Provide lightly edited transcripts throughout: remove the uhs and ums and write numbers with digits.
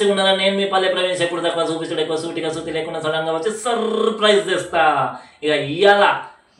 మంచిగా ఉన్నారా? నేను మీ పల్లె ప్రవేశం ఎప్పుడు తక్కువ చూపించడం ఎక్కువ సూటిగా సూటి లేకుండా సడన్గా వచ్చి సర్ప్రైజ్ చేస్తా. ఇక ఇవాళ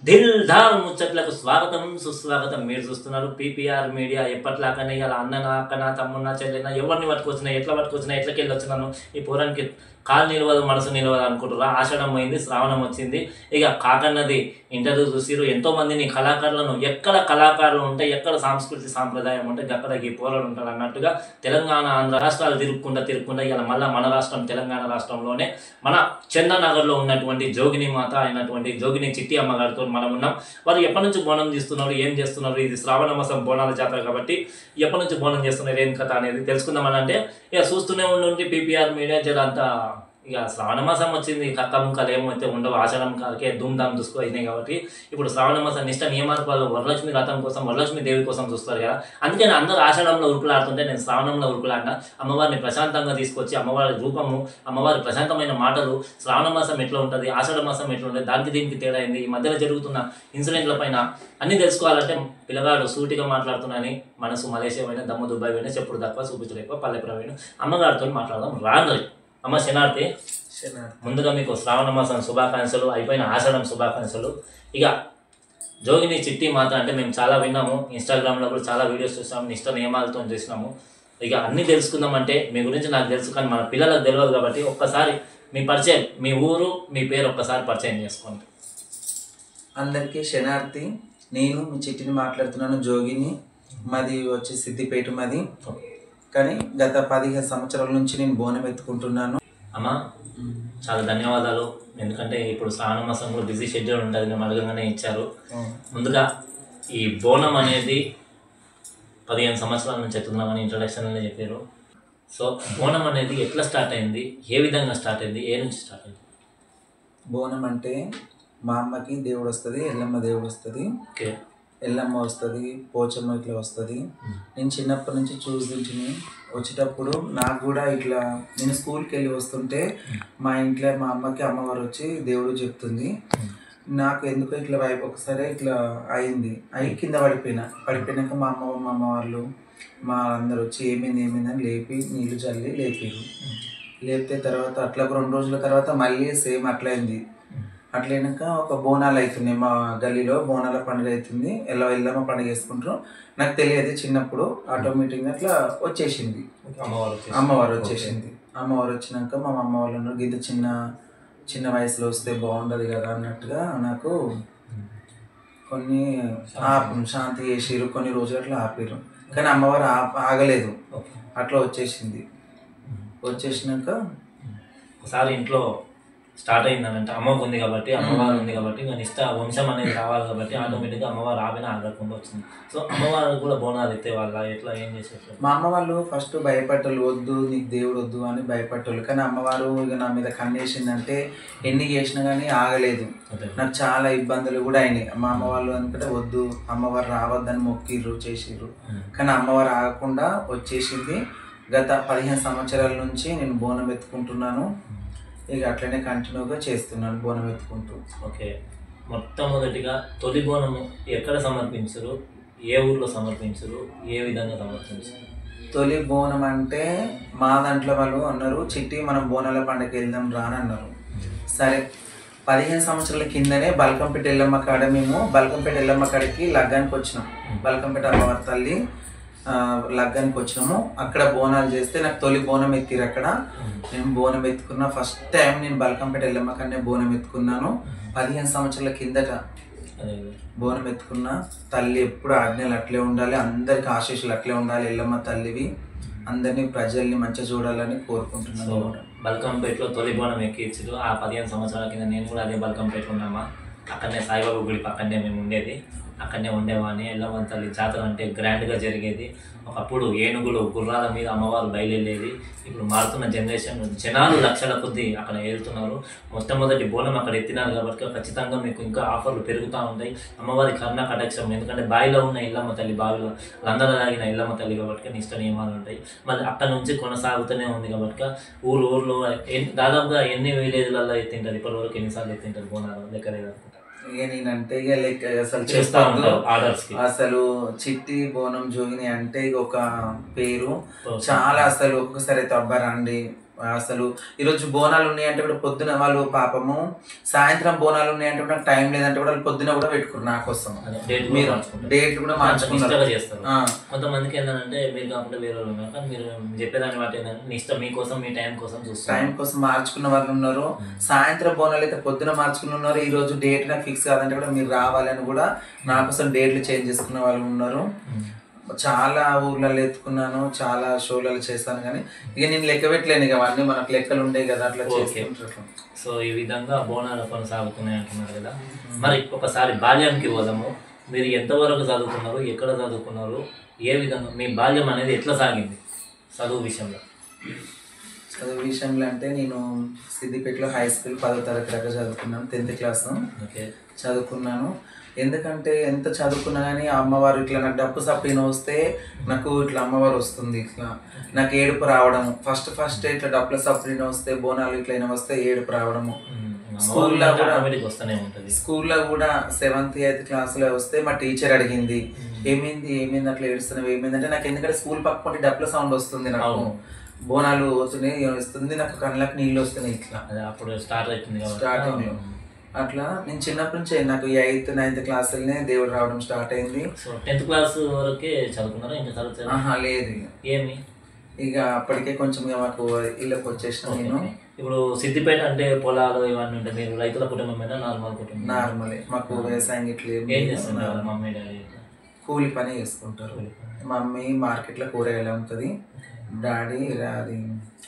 దిల్ ధార్ ముచ్చట్లకు స్వాగతం సుస్వాగతం. మీరు చూస్తున్నారు పీపీఆర్ మీడియా. ఎప్పట్లాగానే ఇవాళ అన్న అక్కన తమ్మున్న చెల్లెన ఎవరిని పట్టుకొచ్చినా ఎట్లా పట్టుకొచ్చినా ఎట్లకి వెళ్ళి వచ్చినాను. ఈ పూరానికి కాలు నిలవదు మనసు నిలవదు అనుకుంటున్నా. ఆషాఢం పోయింది, శ్రావణం వచ్చింది. ఇక కాకన్నది ఇంటర్వ్యూ చూసిరు. ఎంతో మందిని కళాకారులను ఎక్కడ కళాకారులు ఉంటాయి, ఎక్కడ సాంస్కృతిక సాంప్రదాయం ఉంటాయి అక్కడ ఈ పోరాడు ఉంటారు అన్నట్టుగా తెలంగాణ ఆంధ్ర రాష్ట్రాలు తిరుక్కుంటా ఇలా మళ్ళీ మన రాష్ట్రం తెలంగాణ రాష్ట్రంలోనే మన చందానగర్లో ఉన్నటువంటి జోగిని మాత అయినటువంటి జోగిని చిట్టి అమ్మగారితో మనం ఉన్నాం. వారు ఎప్పటి నుంచి బోనం చేస్తున్నారు, ఏం చేస్తున్నారు, ఇది శ్రావణ మాసం బోనాల జాతర కాబట్టి ఎప్పటి నుంచి బోనం చేస్తున్నారు, ఏం కథ అనేది తెలుసుకుందామని. అంటే ఇక చూస్తూనే ఉండి పీపీఆర్ మీడియా జర అంతా ఇక శ్రావణ మాసం వచ్చింది, కక్క ముక్కలు ఏమైతే ఉండవు, ఆషాఢం కాలకే ధూమ్ధామ్ చూసుకో అయినాయి కాబట్టి ఇప్పుడు శ్రావణ మాసం నిష్ట నియమాలు వరలక్ష్మి రథం కోసం వరలక్ష్మి దేవి కోసం చూస్తారు కదా. అందుకని అందరూ ఆషాఢంలో ఉరుకులాడుతుంటే నేను శ్రావణంలో ఉరుకులాడినా. అమ్మవారిని ప్రశాంతంగా తీసుకొచ్చి అమ్మవారి రూపము, అమ్మవారి ప్రశాంతమైన మాటలు, శ్రావణ మాసం ఎట్లా ఉంటుంది, ఆషాఢ మాసం ఎట్లా ఉంటుంది, దానికి దీనికి తేడా అయింది, ఈ మధ్యలో జరుగుతున్న ఇన్సిడెంట్ల పైన అన్నీ తెలుసుకోవాలంటే పిల్లగాడు సూటిగా మాట్లాడుతున్నాని మనసు మలేషియా అయినా దమ్ము దుబాయ్ అయినా చెప్పుడు తక్కువ చూపించడం ఎక్కువ పల్లె ప్రవీణ్ అమ్మగారితో మాట్లాడదాం రాను. అమ్మ శనార్థి, ముందుగా మీకు శ్రావణ మాసం శుభాకాంక్షలు, అయిపోయిన ఆషాఢం శుభాకాంక్షలు. ఇక జోగిని చిట్టి మాత అంటే మేము చాలా విన్నాము, ఇన్స్టాగ్రామ్లో కూడా చాలా వీడియోస్ చూసాము, నిష్ట నియమాలతో చూసినాము. ఇక అన్నీ తెలుసుకుందామంటే మీ గురించి నాకు తెలుసు కానీ మన పిల్లలకు తెలియదు కాబట్టి ఒక్కసారి మీ పరిచయం, మీ ఊరు, మీ పేరు ఒక్కసారి పరిచయం చేసుకోండి. అందరికీ శనార్థి. నేను మీ చిట్టిని మాట్లాడుతున్నాను. జోగిని మాది వచ్చి సిద్దిపేట మాది. కానీ గత 15 సంవత్సరాల నుంచి నేను బోనం ఎత్తుకుంటున్నాను. అమ్మ చాలా ధన్యవాదాలు. ఎందుకంటే ఇప్పుడు శ్రావణ మాసం కూడా బిజీ షెడ్యూల్ ఉంటుంది, మేము అడగంగానే ఇచ్చారు. ముందుగా ఈ బోనం అనేది 15 సంవత్సరాల నుంచి ఎత్తున్నామని ఇంట్రొడక్షన్లోనే చెప్పారు. సో బోనం అనేది ఎట్లా స్టార్ట్ అయింది, ఏ విధంగా స్టార్ట్ అయింది, ఏ నుంచి స్టార్ట్ అయింది? బోనం అంటే మా అమ్మకి దేవుడు వస్తుంది, ఎల్లమ్మ దేవుడు వస్తుంది, ఓకే, ఎల్లమ్మ వస్తుంది, పోచమ్మ ఇట్లా వస్తుంది. నేను చిన్నప్పటి నుంచి చూసి వచ్చేటప్పుడు నాకు కూడా ఇట్లా నేను స్కూల్కి వెళ్ళి వస్తుంటే మా ఇంట్లో మా అమ్మకి అమ్మవారు వచ్చి దేవుడు చెప్తుంది. నాకు ఎందుకు ఇట్లా వైపు ఒకసారి ఇట్లా అయి కింద పడిపోయినాక మా అమ్మ వాళ్ళు మా అందరు వచ్చి ఏమైందని లేపి నీళ్ళు చల్లి లేపారు. లేపితే తర్వాత అట్లా 2 రోజుల తర్వాత మళ్ళీ సేమ్ అట్లయింది. అట్లయినాక ఒక బోనాలు అవుతున్నాయి, మా గల్లీలో బోనాల పండుగ అవుతుంది, ఎల్లమ్మ పండుగ వేసుకుంటారు. నాకు తెలియదు చిన్నప్పుడు, ఆటోమేటిక్గా అట్లా వచ్చేసింది, అమ్మవారు వచ్చేసింది. అమ్మవారు వచ్చినాక మా అమ్మ వాళ్ళు గింత చిన్న వయసులో వస్తే బాగుండదు కదా అన్నట్టుగా నాకు కొన్ని శాంతి చేసిరు, కొన్ని రోజులు అట్లా ఆపారు. కానీ అమ్మవారు ఆగలేదు, అట్లా వచ్చేసింది. వచ్చేసినాక ఒకసారి ఇంట్లో స్టార్ట్ అయిందనంటే అమ్మకు ఉంది కాబట్టి, అమ్మవారు ఉంది కాబట్టి నిష్ట వంశం అనేది రావాలి కాబట్టి ఆటోమేటిక్గా అమ్మవారు ఆపిన ఆగకుండా వచ్చింది. సో అమ్మవారు కూడా బోనాలు ఎత్తే వాళ్ళ ఎట్లా ఏం చేసేసారు? మా అమ్మ వాళ్ళు ఫస్ట్ భయపట్టలు, వద్దు నీకు దేవుడు వద్దు అని భయపట్టలు. కానీ అమ్మవారు ఇక నా మీద కన్నేసిందంటే ఎన్ని చేసినా కానీ ఆగలేదు. నాకు చాలా ఇబ్బందులు కూడా అయినాయి. మా అమ్మ వాళ్ళు అనుకుంటే వద్దు, అమ్మవారు రావద్దని మొక్కిర్రు, చేసిర్రు. కానీ అమ్మవారు ఆగకుండా వచ్చేసింది. గత 15 సంవత్సరాల నుంచి నేను బోనం ఎత్తుకుంటున్నాను. ఇక అట్లనే కంటిన్యూగా చేస్తున్నాను బోనం ఎత్తుకుంటూ. ఓకే, మొట్టమొదటిగా తొలి బోనము ఎక్కడ సమర్పించరు, ఏ ఊర్లో సమర్పించరు, ఏ విధంగా సమర్పించరు? తొలి బోనం అంటే మా దాంట్లో వాళ్ళు అన్నారు, చిట్టి మనం బోనాల పండుగకి వెళ్దాం రాని అన్నారు. సరే, 15 సంవత్సరాల కిందనే బల్కంపేట ఎల్లమ్మ కాడ మేము బల్కంపేట ఎల్లమ్మ కాడికి లగ్గానికి వచ్చినాం. బల్కంపేట అమ్మవారి తల్లి లగ్గానికి వచ్చినాము. అక్కడ బోనాలు చేస్తే నాకు తొలి బోనం ఎత్తిరు. అక్కడ నేను బోనం ఎత్తుకున్నా. ఫస్ట్ టైం నేను బల్కంపేట ఎల్లమ్మ కాడనే బోనం ఎత్తుకున్నాను. 15 సంవత్సరాల కిందట బోనం ఎత్తుకున్నా. తల్లి ఎప్పుడు ఆజ్ఞలు అట్లే ఉండాలి, అందరికి ఆశీస్సులు అట్లే ఉండాలి. ఎల్లమ్మ తల్లివి అందరినీ ప్రజల్ని మంచిగా చూడాలని కోరుకుంటున్నాను. బల్కంపేటలో తొలి బోనం ఎక్కించారు. ఆ 15 సంవత్సరాల కింద నేను కూడా అదే బల్కంపేట ఉన్నామా, అక్కడనే సాయిబాబా గుడి పక్కనే మేము ఉండేది, అక్కడనే ఉండేవాడిని. ఎల్లమ్మ తల్లి జాతర అంటే గ్రాండ్గా జరిగేది. ఒకప్పుడు ఏనుగులు గుర్రాల మీద అమ్మవారు బయలుదేరేది. ఇప్పుడు మారుతున్న జనరేషన్ జనాలు లక్షల కొద్దీ అక్కడ వెళ్తున్నారు. మొట్టమొదటి బోనం అక్కడ ఎత్తినారు కాబట్టి ఖచ్చితంగా మీకు ఇంకా ఆఫర్లు పెరుగుతూ ఉంటాయి. అమ్మవారి కరుణ కటాక్షం, ఎందుకంటే బావిలో ఉన్న ఎల్లమ్మ తల్లి, బావిలో లందర తాగిన ఎల్లమ్మ తల్లి కాబట్టి నిష్ట నియమాలు ఉంటాయి. మళ్ళీ అక్కడ నుంచి కొనసాగుతూనే ఉంది కాబట్టి ఊర్లో దాదాపుగా ఎన్ని విలేజ్లలో ఎత్తింటారు, ఇప్పటివరకు ఎన్నిసార్లు ఎత్తింటారు బోనాలు లెక్కలేదు అనుకుంటా. ఇక నేనంటే ఇక లెక్క అసలు చేస్తా చెప్పొద్దు. ఉంటారు ఆర్డర్స్కి. అసలు చిట్టి బోనం జోగిని అంటే ఇక ఒక పేరు చాలా. అసలు ఒక్కొక్కసారి అయితే అబ్బారండి అసలు ఈరోజు బోనాలు ఉన్నాయంటే కూడా పొద్దున వాళ్ళు పాపము సాయంత్రం బోనాలు ఉన్నాయంటే కూడా నాకు టైం లేదంటే కూడా వాళ్ళు పొద్దున కూడా పెట్టుకున్నారు నా కోసం. మీరు డేట్లు కూడా మార్చుకుంటారు చేస్తారు. కొంతమందికి ఏంటంటే మీరు కాకుండా వేరే వాళ్ళు ఉన్నారు, కానీ మీరు చెప్పేదాన్ని బట్టి ఏంటంటే ఇష్టం మీకోసం మీ టైం కోసం చూస్తారు. టైం కోసం మార్చుకున్న వాళ్ళు ఉన్నారు, సాయంత్రం బోనాలు అయితే పొద్దున మార్చుకుని ఉన్నారు. ఈ రోజు డేట్ నాకు ఫిక్స్ కాదంటే కూడా మీరు రావాలని కూడా నా కోసం డేట్లు చేంజ్ చేసుకున్న వాళ్ళు ఉన్నారు. చాలా ఊర్లలో ఎత్తుకున్నాను, చాలా షోలలో చేస్తాను, కానీ ఇక నేను లెక్క పెట్టలేను. ఇక అవన్నీ మనకు లెక్కలు ఉండేవి కదా, అట్లా చేసుకుంటారు. సో ఈ విధంగా బోనాలు కొనసాగుతున్నాయి అంటున్నారు కదా. మరి ఒకసారి బాల్యానికి పోదాము. మీరు ఎంతవరకు చదువుకున్నారు, ఎక్కడ చదువుకున్నారు, ఏ విధంగా మీ బాల్యం అనేది ఎట్లా సాగింది చదువు విషయంలో? చదువు విషయంలో అంటే నేను సిద్దిపేటలో హై స్కూల్ 10వ తరగతి దాకా చదువుకున్నాను, 10th క్లాస్ చదువుకున్నాను. ఎందుకంటే ఎంత చదువుకున్నా కానీ అమ్మవారు ఇట్లా నాకు డప్పు సప్పిన వస్తే నాకు ఇట్లా అమ్మవారు వస్తుంది, ఇట్లా నాకు ఏడుపు రావడము. ఫస్ట్ ఇట్లా డప్పుల సప్పిన వస్తే బోనాలు ఇట్లా వస్తే ఏడుపు రావడము. స్కూల్లో కూడా 7th 8th క్లాస్లో వస్తే మా టీచర్ అడిగింది ఏమైంది అట్లా ఏడుస్తున్నావు ఏమైంది అంటే, నాకు ఎందుకంటే స్కూల్ పక్కన డప్పుల సౌండ్ వస్తుంది, నాకు బోనాలు వస్తున్నాయి వస్తుంది, నాకు కళ్ళకి నీళ్ళు వస్తున్నాయి ఇట్లా. అప్పుడు స్టార్ట్ అవుతుంది స్టార్టింగ్ అట్లా. నేను చిన్నప్పటి నుంచి నాకు 8th 9th క్లాసులనే దేవుడు రావడం స్టార్ట్ అయింది. సో 10th క్లాస్ వరకే చదువుకున్నారా ఇంకా చదువుతారా? లేదు ఏమి ఇక అప్పటికే కొంచెం మాకు ఇళ్ళకి వచ్చేసిన నేను. ఇప్పుడు సిద్దిపేట అంటే పొలాలు ఇవన్నీ ఉంటాయి, మీరు రైతుల కుటుంబమేనా నార్మల్ కుటుంబం? నార్మలే, మాకు వ్యవసాయం ఇట్లా ఏం చేస్తున్నారు మమ్మీ డాడీ? కూలి పని చేసుకుంటారు. మమ్మీ మార్కెట్లో కూరగాయలు అమ్ముతుంది, డాడీ అది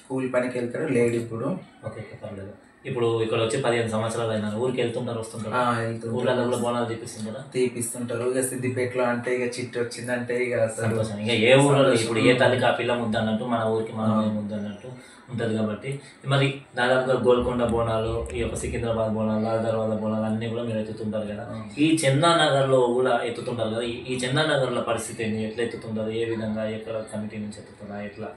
కూలి పనికి వెళ్తాడు, లేడు ఇప్పుడు. ఓకే పర్లేదు. ఇప్పుడు ఇక్కడ వచ్చి 15 సంవత్సరాలు అయినా ఊరికి వెళ్తుంటారు వస్తుంటారు, ఊర్లలో కూడా బోనాలు తీపిస్తుంటారు. ఇక సిద్దిపేటలో అంటే ఇక చిట్టి వచ్చిందంటే ఇక సంతోషం. ఇంకా ఏ ఊళ్ళో ఇప్పుడు ఏ తల్లికి ఆ పిల్ల ముద్ద అన్నట్టు మన ఊరికి మన ముద్ద అన్నట్టు ఉంటుంది. కాబట్టి మరి దాదాపుగా గోల్కొండ బోనాలు, ఈ యొక్క సికింద్రాబాద్ బోనాలు, లాల్ దర్వాజా బోనాలు అన్నీ కూడా మీరు ఎత్తుతుంటారు కదా. ఈ చందానగర్లో కూడా ఎత్తుతుంటారు కదా. ఈ చందానగర్లో పరిస్థితి ఏంటి, ఎట్లా ఎత్తుతుంటారు, ఏ విధంగా, ఎక్కడ కమిటీ నుంచి ఎత్తుతుందా ఎట్లా?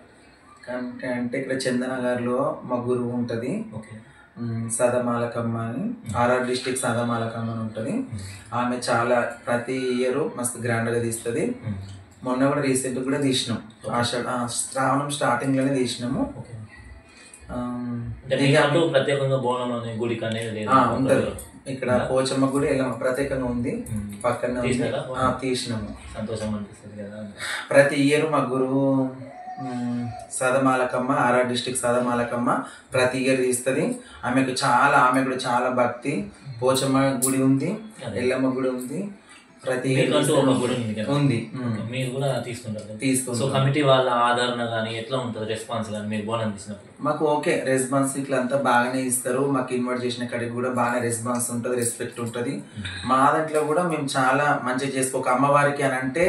అంటే ఇక్కడ చందనగర్లో మా గురువు ఉంటుంది, ఓకే, సదమాలకమ్మ అని, ఆర్ఆర్ డిస్ట్రిక్ట్ సదమాలకమ్మ అని ఉంటుంది. ఆమె చాలా ప్రతి ఇయర్ మస్తు గ్రాండ్గా తీస్తుంది. మొన్న కూడా రీసెంట్ కూడా తీసినాం, శ్రావణం స్టార్టింగ్లోనే తీసినాము. ప్రత్యేకంగా బోనం అనే గుడి అనేది ఉంటుంది ఇక్కడ, పోచమ్మ గుడి ప్రత్యేకంగా ఉంది పక్కన, తీసినాము. సంతోషం అనిపిస్తుంది కదా. ప్రతి ఇయర్ మా గురువు సదమాలకమ్మ, ఆర్ఆర్ డిస్ట్రిక్ట్ సదమాలకమ్మ ప్రతి ఇయర్ తీస్తుంది. ఆమె కూడా చాలా భక్తి. పోచమ్మ గుడి ఉంది, ఎల్లమ్మ గుడి ఉంది, ప్రతి ఇయర్ ఉంది. మీరు కూడా తీసుకుంటారు. సో కమిటీ వాళ్ళ ఆదరణ కానీ ఎట్లా ఉంటుంది, రెస్పాన్స్ కానీ మీరు బోనం తీసినప్పుడు? మాకు ఓకే రెస్పాన్స్ ఇట్లా అంతా బాగానే ఇస్తారు. మాకు ఇన్వైట్ చేసిన కాడికి కూడా బాగానే రెస్పాన్స్ ఉంటుంది, రెస్పెక్ట్ ఉంటుంది. మా దాంట్లో కూడా మేము చాలా మంచిగా చేసుకోక, అమ్మవారికి అని అంటే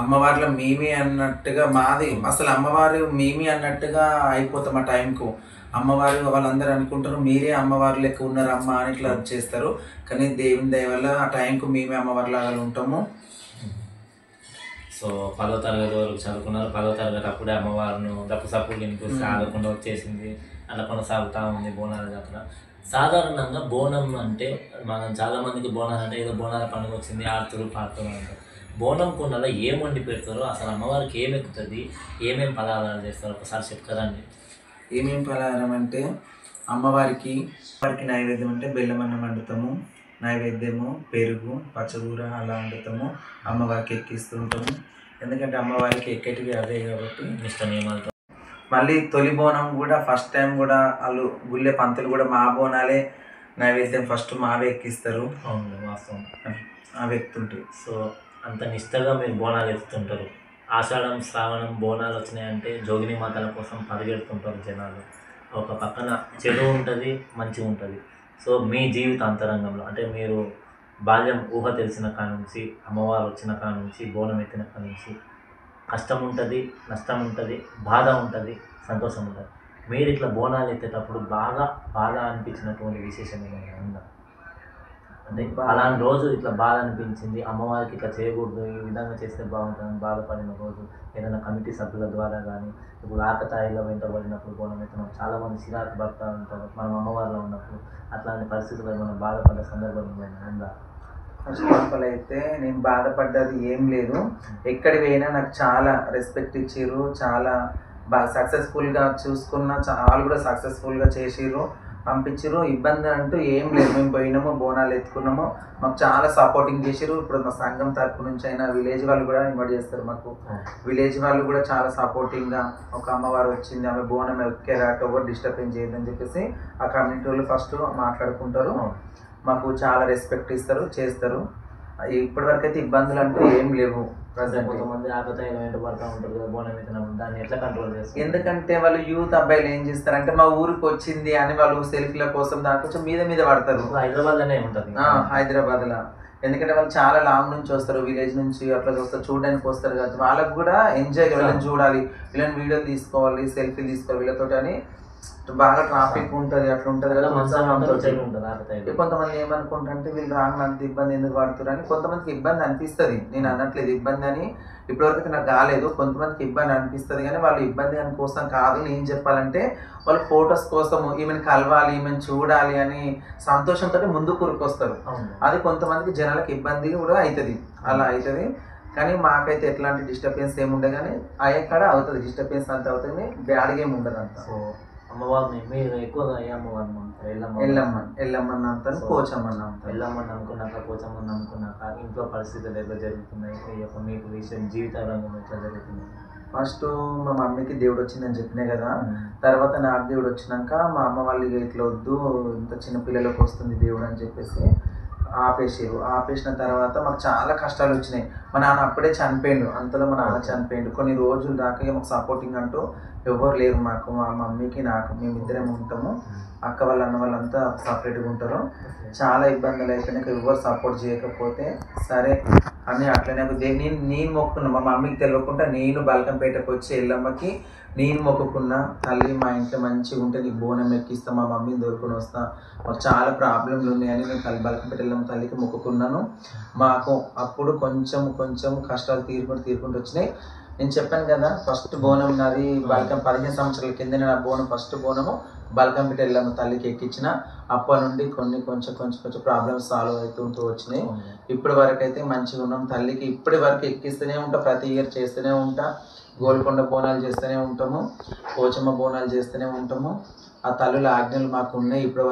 అమ్మవారిలో మేమే అన్నట్టుగా మాది, అసలు అమ్మవారు మేమే అన్నట్టుగా అయిపోతాం ఆ టైంకు. అమ్మవారు వాళ్ళందరూ అనుకుంటారు మీరే అమ్మవారు లెక్క ఉన్నారు అమ్మ అని ఇట్లా చేస్తారు, కానీ దేవుని దయ వల్ల ఆ టైంకు మేమే అమ్మవారి లాగా ఉంటాము. సో 10వ తరగతి వరకు చదువుకున్నారు. 10వ తరగతి అప్పుడే అమ్మవారిని డప్పు సప్పులు వినిపిస్తే ఆగకుండా వచ్చేసింది, అలా కొనసాగుతూ ఉంది బోనాల జాతర. సాధారణంగా బోనం అంటే మనం చాలామందికి బోనాలు అంటే ఏదో బోనాల పండుగ వచ్చింది ఆడుతురు పాడుతురు అంటారు. బోనం కుండలో ఏం వండి పెడతారో, అసలు అమ్మవారికి ఏం ఎక్కుతుంది, ఏమేమి పలహారాలు చేస్తారో ఒకసారి చెప్తారండి. ఏమేమి పలహారం అంటే అమ్మవారికి నైవేద్యం అంటే బెల్లం అన్నం వండుతాము, నైవేద్యము పెరుగు పచ్చగూర అలా వండుతాము, అమ్మవారికి ఎక్కిస్తుంటాము. ఎందుకంటే అమ్మవారికి ఎక్కటివి అవే కాబట్టి ఇష్టం ఏమంటారు. మళ్ళీ తొలి బోనం కూడా ఫస్ట్ టైం కూడా వాళ్ళు గుళ్ళే పంతులు కూడా మా బోనాలే నైవేద్యం ఫస్ట్ మావే ఎక్కిస్తారు. అవును వాస్తవం, అవి ఎక్కుతుంటాయి. సో అంత నిష్టగా మీరు బోనాలు ఎత్తుతుంటారు. ఆషాఢం శ్రావణం బోనాలు వచ్చినాయంటే జోగిని మాతల కోసం పరిగెడుతుంటారు జనాలు. ఒక పక్కన చెడు ఉంటుంది, మంచి ఉంటుంది. సో మీ జీవిత అంతరంగంలో అంటే మీరు బాల్యం ఊహ తెలిసిన కాడ నుంచి, అమ్మవారు వచ్చిన కాడ నుంచి, బోనం ఎత్తిన కాడ నుంచి కష్టం ఉంటుంది, నష్టం ఉంటుంది, బాధ ఉంటుంది, సంతోషం ఉంటుంది. మీరు ఇట్లా బోనాలు ఎత్తేటప్పుడు బాధ అనిపించినటువంటి విశేషం ఏమైనా ఉందా? అంటే అలాంటి రోజు ఇట్లా బాధ అనిపించింది, అమ్మవారికి ఇట్లా చేయకూడదు, ఈ విధంగా చేస్తే బాగుంటుందని బాధపడిన రోజు ఏదైనా కమిటీ సభ్యుల ద్వారా కానీ, ఇప్పుడు ఆకతాయిలో వెంటబడినప్పుడు బోనం ఎత్తడం చాలామంది చిరాకు పడుతూ ఉంటారు మనం అమ్మవారిలో ఉన్నప్పుడు. అట్లాంటి పరిస్థితుల్లో ఏమైనా బాధపడ్డ సందర్భం ఏమైనా ఉందా? ఫస్ట్ ఆఫ్ ఆల్ అయితే నేను బాధపడ్డది ఏం లేదు. ఎక్కడికి పోయినా నాకు చాలా రెస్పెక్ట్ ఇచ్చిర్రు, చాలా బాగా సక్సెస్ఫుల్గా చూసుకున్న, వాళ్ళు కూడా సక్సెస్ఫుల్గా చేసిర్రు, పంపించారు. ఇబ్బంది అంటూ ఏం లేదు. మేము పోయినాము, బోనాలు ఎత్తుకున్నాము, మాకు చాలా సపోర్టింగ్ చేసారు. ఇప్పుడు మా సంఘం తరపు నుంచి అయినా విలేజ్ వాళ్ళు కూడా ఇన్వైట్ చేస్తారు. మాకు విలేజ్ వాళ్ళు కూడా చాలా సపోర్టింగ్గా, ఒక అమ్మవారు వచ్చింది, ఆమె బోనం ఎక్కేరాక ఎవరు డిస్టర్బెన్స్ చేయదని చెప్పేసి ఆ కమ్యూనిటీ వాళ్ళు ఫస్ట్ మాట్లాడుకుంటారు. మాకు చాలా రెస్పెక్ట్ ఇస్తారు, చేస్తారు. ఇప్పటి వరకు అయితే ఇబ్బందులు అంటూ ఏం లేవు. కొంతమంది ఆకతాయిలు వెంట పడుతూ ఉంటారు కదా బోనం ఎత్తినప్పుడు, దాన్ని ఎట్లా కంట్రోల్ చేస్తారు? ఎందుకంటే వాళ్ళు యూత్ అబ్బాయిలు ఏం చేస్తారంటే మా ఊరికి వచ్చింది అని వాళ్ళు సెల్ఫీల కోసం దాని కొంచెం మీద పడతారు. హైదరాబాద్లోనే ఉంటుంది, హైదరాబాద్లో. ఎందుకంటే వాళ్ళు చాలా లాంగ్ నుంచి వస్తారు, విలేజ్ నుంచి అట్లా వస్తారు, చూడడానికి వస్తారు కదా. వాళ్ళకు కూడా ఎంజాయ్, వీళ్ళని చూడాలి, వీళ్ళని వీడియో తీసుకోవాలి, సెల్ఫీలు తీసుకోవాలి వీళ్ళతో అని. బాగా ట్రాఫిక్ ఉంటుంది, అట్లా ఉంటుంది కదా. కొంతమంది ఏమనుకుంటారంటే వీళ్ళు రాంగ్ ఇబ్బంది ఎందుకు పడుతున్నారు అని. కొంతమందికి ఇబ్బంది అనిపిస్తుంది, నేను అనట్లేదు ఇబ్బంది అని, ఇప్పటివరకు నాకు కాలేదు. కొంతమందికి ఇబ్బంది అనిపిస్తుంది, కానీ వాళ్ళు ఇబ్బంది అని కోసం కాదు. నేను చెప్పాలంటే వాళ్ళు ఫొటోస్ కోసం ఈమెను కలవాలి, ఈమెను చూడాలి అని సంతోషంతో ముందు కూరుకొస్తారు. అది కొంతమందికి జనాలకు ఇబ్బంది కూడా అవుతుంది, అలా అవుతుంది. కానీ మాకైతే ఎట్లాంటి డిస్టర్బెన్స్ ఏముండదు, కానీ అయ్యక్కడ అవుతుంది డిస్టర్బెన్స్ అంత అవుతుంది, బ్యాడ్గా ఏమి ఉండదు అంత. అమ్మవారిని మీరు ఎక్కువగా ఏ అమ్మవారిని నమ్ముతారు? ఎల్లమ్మని నమ్ముతాను, పోచమ్మని నమ్ముతాను. ఎల్లమ్మని నమ్ముకున్నాక, పోచమ్మని నమ్ముకున్నాక ఇంట్లో పరిస్థితులు ఎట్లా జరుగుతున్నాయి, ఈ యొక్క మీకు విషయం జీవిత రంగం ఎట్లా జరుగుతుంది? ఫస్ట్ మా మమ్మీకి దేవుడు వచ్చిందని చెప్పినా కదా. తర్వాత నాకు దేవుడు వచ్చినాక మా అమ్మ వాళ్ళు ఇట్లా వద్దు, ఇంత చిన్న పిల్లలకు వస్తుంది దేవుడు అని చెప్పేసి ఆపేసారు. ఆపేసిన తర్వాత మాకు చాలా కష్టాలు వచ్చినాయి. మా నాన్న అప్పుడే చనిపోయిండు, అంతలో మా నాన్న చనిపోయిండు. కొన్ని రోజులు దాకా మాకు సపోర్టింగ్ అంటూ ఎవరు లేరు మాకు. మా మమ్మీకి నాకు మేమిద్దరం ఉంటాము, అక్క వాళ్ళ అన్న వాళ్ళంతా సపరేట్గా ఉంటారు. చాలా ఇబ్బందులు అయిపోయినాక ఎవరు సపోర్ట్ చేయకపోతే సరే అని అట్లనే నేను మొక్కుకున్నా. మా మమ్మీకి తెలియకుండా నేను బల్కంపేటకు వచ్చి ఎల్లమ్మకి నేను మొక్కుకున్నా, తల్లి మా ఇంట్లో మంచిగా ఉంటే నీకు బోనం ఎక్కిస్తా, మా మమ్మీని దొరుకుని వస్తా, మాకు చాలా ప్రాబ్లంలు ఉన్నాయని నేను బల్కంపేట ఎల్లమ్మ తల్లికి మొక్కుకున్నాను. మాకు అప్పుడు కొంచెం కష్టాలు తీరుకుంటూ వచ్చినాయి. నేను చెప్పాను కదా, ఫస్ట్ బోనం నాది బల్కం 15 సంవత్సరాల కింద నా బోనం ఫస్ట్ బోనము బల్కంపేట ఎల్లమ్మ తల్లికి ఎక్కించిన. అప్పటి నుండి కొంచెం ప్రాబ్లమ్స్ సాల్వ్ అవుతుంటూ వచ్చినాయి. ఇప్పటి వరకు అయితే మంచిగా ఉన్నాం. తల్లికి ఇప్పటి వరకు ఎక్కిస్తూనే ఉంటా, ప్రతి ఇయర్ చేస్తూనే ఉంటా. గోల్కొండ బోనాలు చేస్తూనే ఉంటాము, పోచమ్మ బోనాలు చేస్తూనే ఉంటాము. ఆ తల్లుల ఆజ్ఞలు మాకు ఉన్నాయి. ఇప్పటి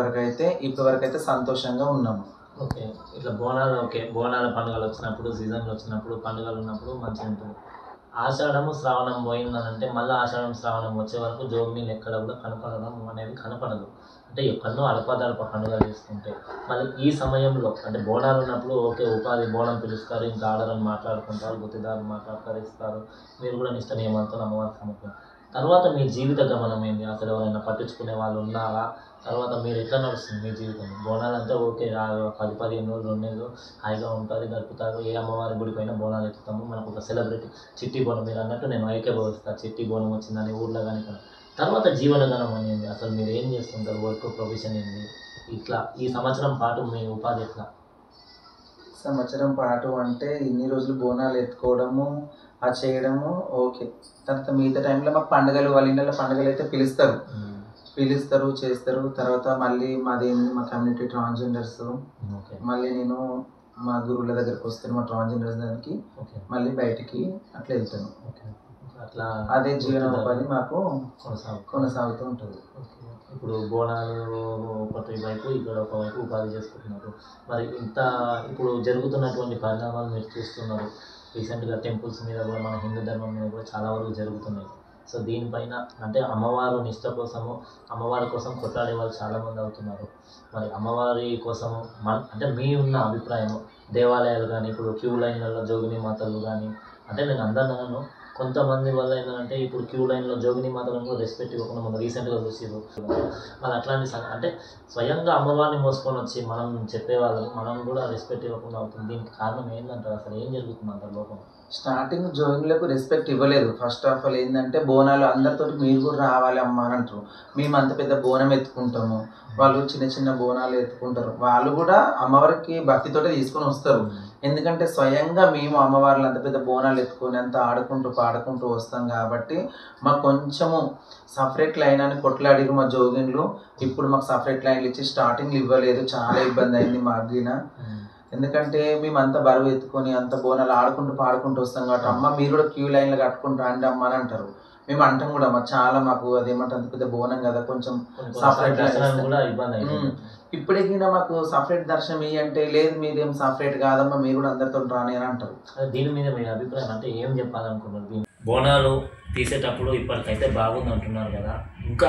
వరకు అయితే సంతోషంగా ఉన్నాము. ఓకే, ఇట్లా బోనాలు బోనాల పండుగలు వచ్చినప్పుడు, సీజన్లు వచ్చినప్పుడు, పండుగలు ఉన్నప్పుడు మంచిగా ఉంటుంది. ఆషాఢము శ్రావణం పోయిందనంటే మళ్ళీ ఆషాఢం శ్రావణం వచ్చే వరకు జోగినీళ్ళు ఎక్కడ కూడా కనపడడం అనేది కనపడదు. అంటే ఎక్కడో అడపదడప పండుగలు చేసుకుంటే మళ్ళీ ఈ సమయంలో అంటే బోనాలు ఉన్నప్పుడు ఓకే, ఉపాధి బోనం పిలుస్తారు, ఇంకా ఆర్డర్ని మాట్లాడుకుంటారు, గుత్తిదారులు మాట్లాడతారు, ఇస్తారు, మీరు కూడా నిష్ట నియమాలతో అమ్మవారి సమర్పణ. తర్వాత మీ జీవిత గమనం ఏంది? అసలు ఎవరైనా పట్టించుకునే వాళ్ళు ఉన్నారా? తర్వాత మీరు ఎట్లా నడుస్తుంది మీ జీవితం? బోనాలు అంటే ఓకే, 10-15 రోజులు 2 నెలలు హాయిగా ఉంటుంది, గడుపుతారు. ఏ అమ్మవారి గుడికి అయినా బోనాలు ఎత్తుతాము, మనకు ఒక సెలబ్రిటీ చిట్టి బోనం మీరు అన్నట్టు నేను ఐక్యభవిస్తాను, చిట్టి బోనం వచ్చిందని ఊళ్ళో కానీ ఇక్కడ. తర్వాత జీవనగణం అనేది అసలు మీరు ఏం చేస్తుంటారు, వర్క్ ప్రొఫెషన్ ఏంది, ఇట్లా ఈ సంవత్సరం పాటు మీ ఉపాధి ఎట్లా? సంవత్సరం పాటు అంటే ఇన్ని రోజులు బోనాలు ఎత్తుకోవడము, అది చేయడము ఓకే. తర్వాత మిగతా టైంలో మాకు పండుగలు, వాళ్ళ ఇళ్ళలో పండుగలు అయితే పిలుస్తారు, చేస్తారు. తర్వాత మళ్ళీ మాదేంది, మా కమ్యూనిటీ ట్రాన్స్జెండర్స్, మళ్ళీ నేను మా గురువుల దగ్గరకు వస్తాను, మా ట్రాన్స్జెండర్స్ దానికి మళ్ళీ బయటికి అట్లా వెళ్తాను. అట్లా అదే జీవనోపాధి మాకు కొనసాగుతూ ఉంటుంది. ఇప్పుడు బోనాలు ఒకటి వైపు, ఇక్కడ ఒకవైపు ఉపాధి చేసుకుంటున్నారు. మరి ఇప్పుడు జరుగుతున్నటువంటి పరిణామాలు మీరు చూస్తున్నారు. రీసెంట్గా టెంపుల్స్ మీద కూడా, మన హిందూ ధర్మం మీద కూడా చాలా వరకు జరుగుతున్నాయి. సో దీనిపైన అంటే అమ్మవారు నిష్ట కోసము, అమ్మవారి కోసం కొట్లాడే వాళ్ళు చాలామంది అవుతున్నారు. మరి అమ్మవారి కోసము అంటే మీ ఉన్న అభిప్రాయం, దేవాలయాలు కానీ ఇప్పుడు క్యూ లైన్లలో జోగిని మాతలు కానీ, అంటే నేను అందరినాను కొంతమంది వల్ల ఏంటంటే ఇప్పుడు క్యూ లైన్లో జోగిని మాతలను కూడా రెస్పెక్ట్ ఇవ్వకుండా మనం రీసెంట్గా చూసారు. మరి అట్లాంటి అంటే స్వయంగా అమ్మవారిని మోసుకొని వచ్చి మనం చెప్పేవాళ్ళని మనం కూడా రెస్పెక్ట్ ఇవ్వకుండా అవుతుంది. దీనికి కారణం ఏంటంటారు? అసలు ఏం జరుగుతుంది అంత లోపం? స్టార్టింగ్ జోగిన్లకు రెస్పెక్ట్ ఇవ్వలేదు. ఫస్ట్ ఆఫ్ ఆల్ ఏంటంటే బోనాలు అందరితో మీరు కూడా రావాలి అమ్మ అని అంటారు. మేము అంత పెద్ద బోనం ఎత్తుకుంటాము, వాళ్ళు చిన్న బోనాలు ఎత్తుకుంటారు. వాళ్ళు కూడా అమ్మవారికి భక్తితోటే తీసుకొని వస్తారు. ఎందుకంటే స్వయంగా మేము అమ్మవార్లు అంత పెద్ద బోనాలు ఎత్తుకొని అంత ఆడుకుంటూ పాడుకుంటూ వస్తాం కాబట్టి మాకు కొంచెము సపరేట్ లైన్ అని కొట్లాడిరు మా జోగిన్లు. ఇప్పుడు మాకు సపరేట్ లైన్లు ఇచ్చి స్టార్టింగ్లు ఇవ్వలేదు, చాలా ఇబ్బంది అయింది మాకు. ఎందుకంటే మేము అంత బరువు ఎత్తుకొని అంత బోనాలు ఆడుకుంటూ పాడుకుంటూ వస్తాం కాబట్టి అమ్మ మీరు కూడా క్యూ లైన్లో కట్టుకుంటూ రండి అమ్మ అని అంటారు. మేము అంటాం కూడా చాలా మాకు అదేమంటారు అంత పెద్ద బోనం కదా కొంచెం సపరేట్. ఇప్పటికీ మాకు సపరేట్ దర్శనం అంటే లేదు మీదేం సపరేట్ కాదమ్మా మీరు కూడా అందరితో రాని అని అంటారు. దీని మీద మీ అభిప్రాయం అంటే ఏం చెప్పాలనుకుంటున్నారు? బోనాలు తీసేటప్పుడు ఇప్పటికైతే బాగుంది అంటున్నారు కదా, ఇంకా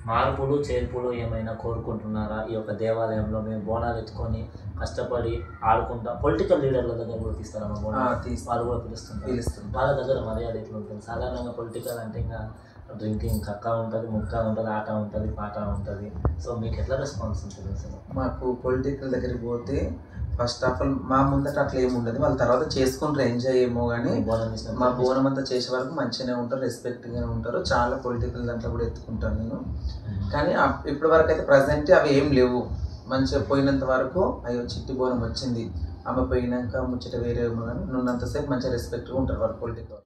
మార్పులు చేర్పులు ఏమైనా కోరుకుంటున్నారా? ఈ యొక్క దేవాలయంలో మేము బోనాలు ఎత్తుకొని కష్టపడి ఆడుకుంటా పొలిటికల్ లీడర్ల దగ్గర కూడా తీస్తారమ్మా బోనాలు, వాళ్ళు కూడా పిలుస్తారు. వాళ్ళ దగ్గర మర్యాద ఎట్లా ఉంటుంది? సాధారణంగా పొలిటికల్ అంటే ఇంకా డ్రింకింగ్ కక్క ఉంటుంది, ముక్క ఉంటుంది, ఆట ఉంటుంది, పాట ఉంటుంది. సో మీకు ఎట్లా రెస్పాన్స్ ఉంటుంది అసలు? మాకు పొలిటికల్ దగ్గరికి పోతే ఫస్ట్ ఆఫ్ ఆల్ మా ముందట అట్లా ఏమి ఉండదు, వాళ్ళ తర్వాత చేసుకుంటారు ఎంజాయ్ ఏమో, కానీ మా బోనం అంతా చేసే వరకు మంచిగానే ఉంటారు, రెస్పెక్ట్గానే ఉంటారు. చాలా పొలిటికల్ దాంట్లో కూడా ఎత్తుకుంటాను నేను. కానీ ఇప్పటి వరకు అయితే ప్రజెంట్ అవి ఏం లేవు. మంచిగా పోయినంత వరకు అయ్యో చిట్టి బోనం వచ్చింది ఆమె పోయినాక ముచ్చట వేరే ఏమో, కానీ నున్నంతసేపు మంచిగా రెస్పెక్ట్గా ఉంటారు వాళ్ళు పొలిటికల్.